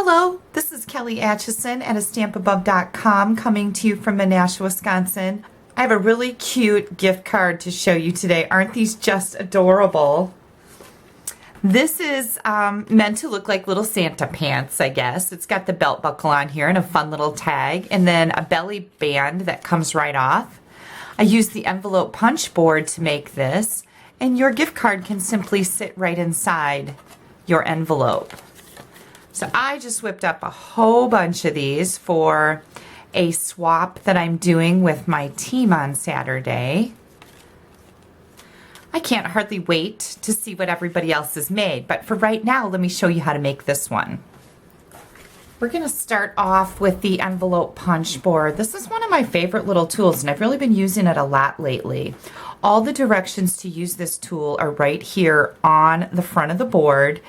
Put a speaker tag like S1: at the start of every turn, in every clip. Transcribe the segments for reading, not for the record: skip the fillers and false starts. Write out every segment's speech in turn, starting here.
S1: Hello, this is Kelly Acheson at astampabove.com coming to you from Menasha, Wisconsin. I have a really cute gift card to show you today. Aren't these just adorable? This is meant to look like little Santa pants, I guess. It's got the belt buckle on here and a fun little tag and then a belly band that comes right off. I used the envelope punch board to make this, and your gift card can simply sit right inside your envelope. So I just whipped up a whole bunch of these for a swap that I'm doing with my team on Saturday. I can't hardly wait to see what everybody else has made, but for right now, let me show you how to make this one. We're going to start off with the envelope punch board. This is one of my favorite little tools, and I've really been using it a lot lately. All the directions to use this tool are right here on the front of the board.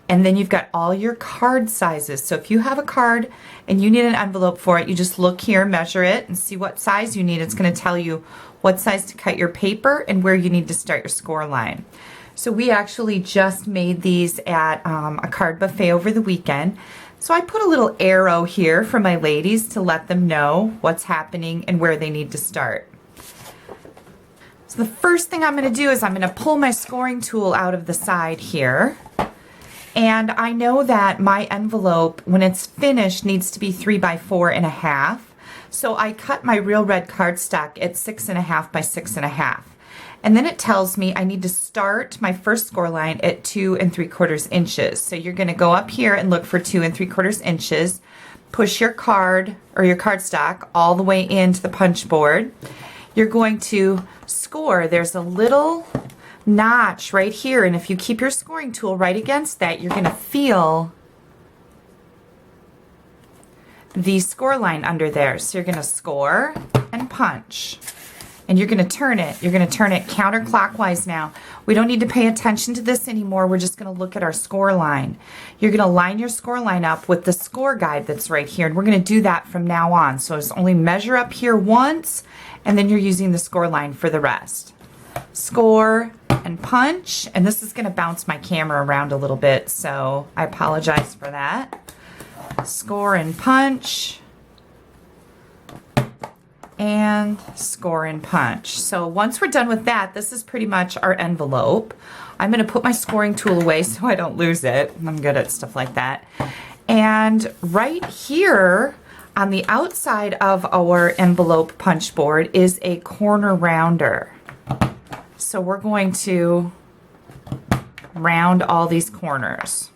S1: And then you've got all your card sizes. So if you have a card and you need an envelope for it, you just look here, measure it, and see what size you need. It's going to tell you what size to cut your paper and where you need to start your score line. So we actually just made these at a card buffet over the weekend. So I put a little arrow here for my ladies to let them know what's happening and where they need to start. So the first thing I'm going to do is I'm going to pull my scoring tool out of the side here. And I know that my envelope, when it's finished, needs to be 3 by 4.5. So I cut my real red cardstock at 6.5 by 6.5. And then it tells me I need to start my first score line at 2 3/4 inches. So you're going to go up here and look for 2 3/4 inches. Push your card or your cardstock all the way into the punch board. You're going to score. There's a little notch right here, and if you keep your scoring tool right against that, you're going to feel the score line under there. So you're going to score and punch, and you're going to turn it. You're going to turn it counterclockwise now. We don't need to pay attention to this anymore. We're just going to look at our score line. You're going to line your score line up with the score guide that's right here, and we're going to do that from now on. So just only measure up here once, and then you're using the score line for the rest. Score and punch, and this is going to bounce my camera around a little bit, so I apologize for that. Score and punch, and score and punch. So once we're done with that, this is pretty much our envelope. I'm going to put my scoring tool away so I don't lose it. I'm good at stuff like that. And right here on the outside of our envelope punch board is a corner rounder. So we're going to round all these corners.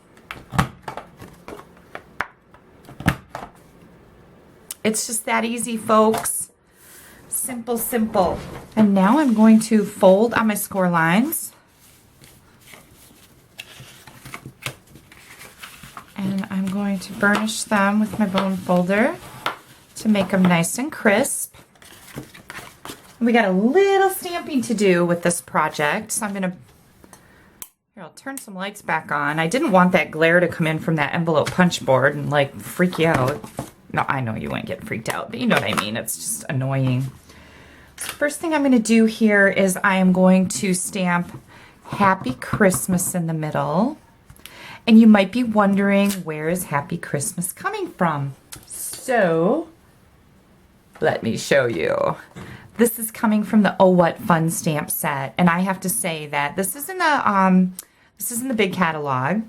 S1: It's just that easy, folks. Simple, simple. And now I'm going to fold on my score lines. And I'm going to burnish them with my bone folder to make them nice and crisp. We got a little stamping to do with this project, so I'm going to, here, I'll turn some lights back on. I didn't want that glare to come in from that envelope punch board and like freak you out. No, I know you wouldn't get freaked out, but you know what I mean. It's just annoying. First thing I'm going to do here is I am going to stamp Happy Christmas in the middle. And you might be wondering, where is Happy Christmas coming from? So, let me show you. This is coming from the Oh What Fun stamp set, and I have to say that this is in the big catalog,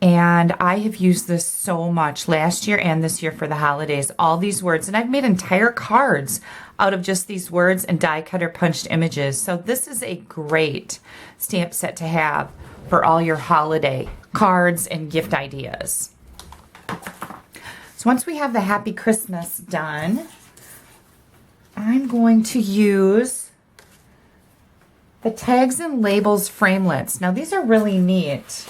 S1: and I have used this so much last year and this year for the holidays. All these words, and I've made entire cards out of just these words and die cutter punched images. So this is a great stamp set to have for all your holiday cards and gift ideas. So once we have the Happy Christmas done, I'm going to use the Tags and Labels framelits. Now these are really neat.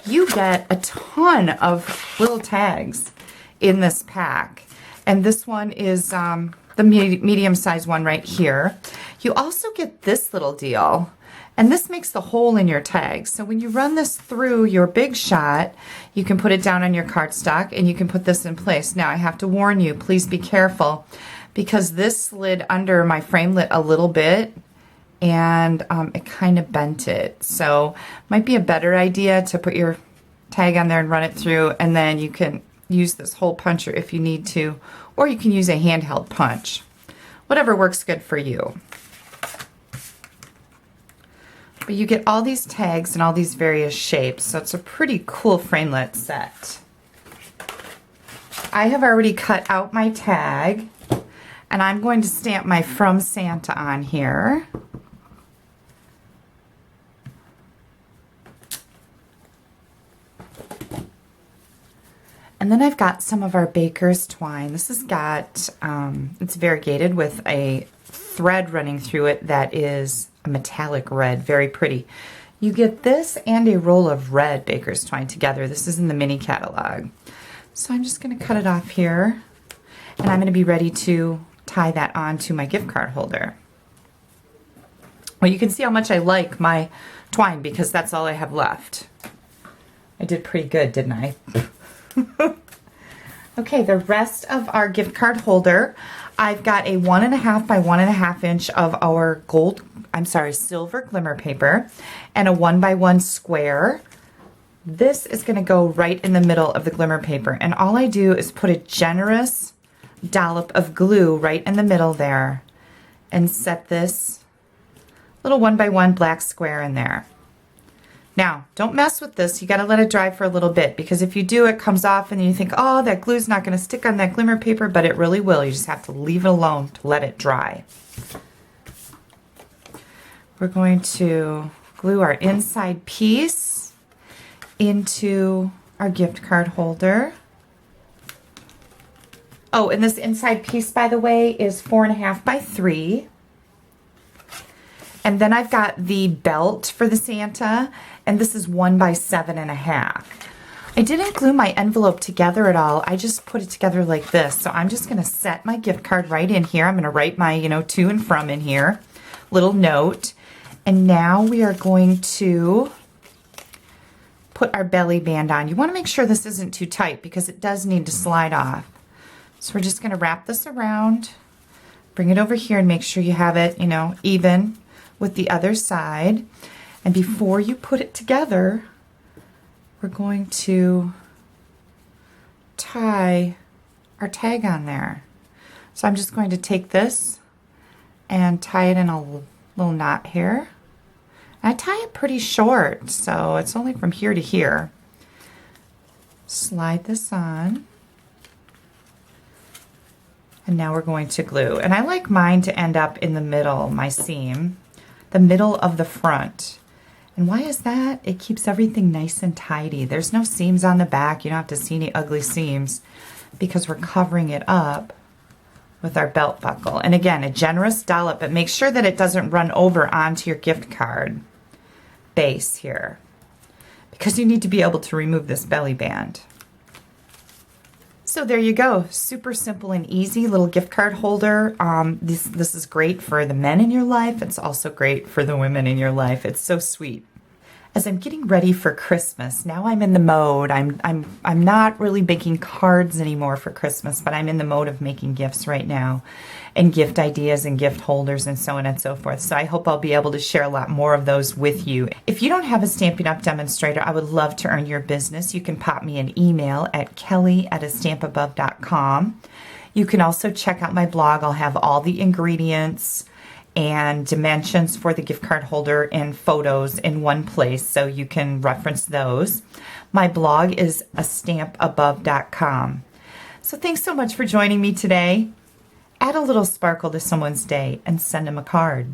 S1: You get a ton of little tags in this pack. And this one is the medium-sized one right here. You also get this little deal. And this makes the hole in your tag. So when you run this through your Big Shot, you can put it down on your cardstock and you can put this in place. Now I have to warn you, please be careful, because this slid under my framelit a little bit and it kind of bent it. So might be a better idea to put your tag on there and run it through, and then you can use this hole puncher if you need to, or you can use a handheld punch. Whatever works good for you. But you get all these tags in all these various shapes, so it's a pretty cool framelit set. I have already cut out my tag, and I'm going to stamp my From Santa on here. And then I've got some of our baker's twine. This has got, it's variegated with a thread running through it that is a metallic red, very pretty. You get this and a roll of red baker's twine together. This is in the mini catalog. So I'm just going to cut it off here, and I'm going to be ready to tie that onto my gift card holder. Well, you can see how much I like my twine because that's all I have left. I did pretty good, didn't I? Okay, the rest of our gift card holder, I've got a 1.5 by 1.5 inch of our silver glimmer paper and a 1 by 1 square. This is going to go right in the middle of the glimmer paper, and all I do is put a generous dollop of glue right in the middle there and set this little 1 by 1 black square in there. Now, don't mess with this. You got to let it dry for a little bit, because if you do, it comes off and you think, oh, that glue's not going to stick on that glimmer paper, but it really will. You just have to leave it alone to let it dry. We're going to glue our inside piece into our gift card holder. Oh, and this inside piece, by the way, is 4.5 by 3. And then I've got the belt for the Santa, and this is 1 by 7.5. I didn't glue my envelope together at all. I just put it together like this. So I'm just going to set my gift card right in here. I'm going to write my, to and from in here, little note. And now we are going to put our belly band on. You want to make sure this isn't too tight because it does need to slide off. So we're just going to wrap this around, bring it over here, and make sure you have it, even with the other side. And before you put it together, we're going to tie our tag on there. So I'm just going to take this and tie it in a little knot here. I tie it pretty short, so it's only from here to here. Slide this on. And now we're going to glue. And I like mine to end up in the middle, my seam, the middle of the front. And why is that? It keeps everything nice and tidy. There's no seams on the back. You don't have to see any ugly seams because we're covering it up with our belt buckle. And again, a generous dollop, but make sure that it doesn't run over onto your gift card base here, because you need to be able to remove this belly band. So there you go. Super simple and easy little gift card holder. This is great for the men in your life. It's also great for the women in your life. It's so sweet. As I'm getting ready for Christmas, now I'm in the mode. I'm not really making cards anymore for Christmas, but I'm in the mode of making gifts right now, and gift ideas and gift holders and so on and so forth. So I hope I'll be able to share a lot more of those with you. If you don't have a Stampin' Up! Demonstrator, I would love to earn your business. You can pop me an email at kelly@astampabove.com. You can also check out my blog. I'll have all the ingredients and dimensions for the gift card holder and photos in one place, so you can reference those. My blog is astampabove.com. So thanks so much for joining me today. Add a little sparkle to someone's day and send them a card.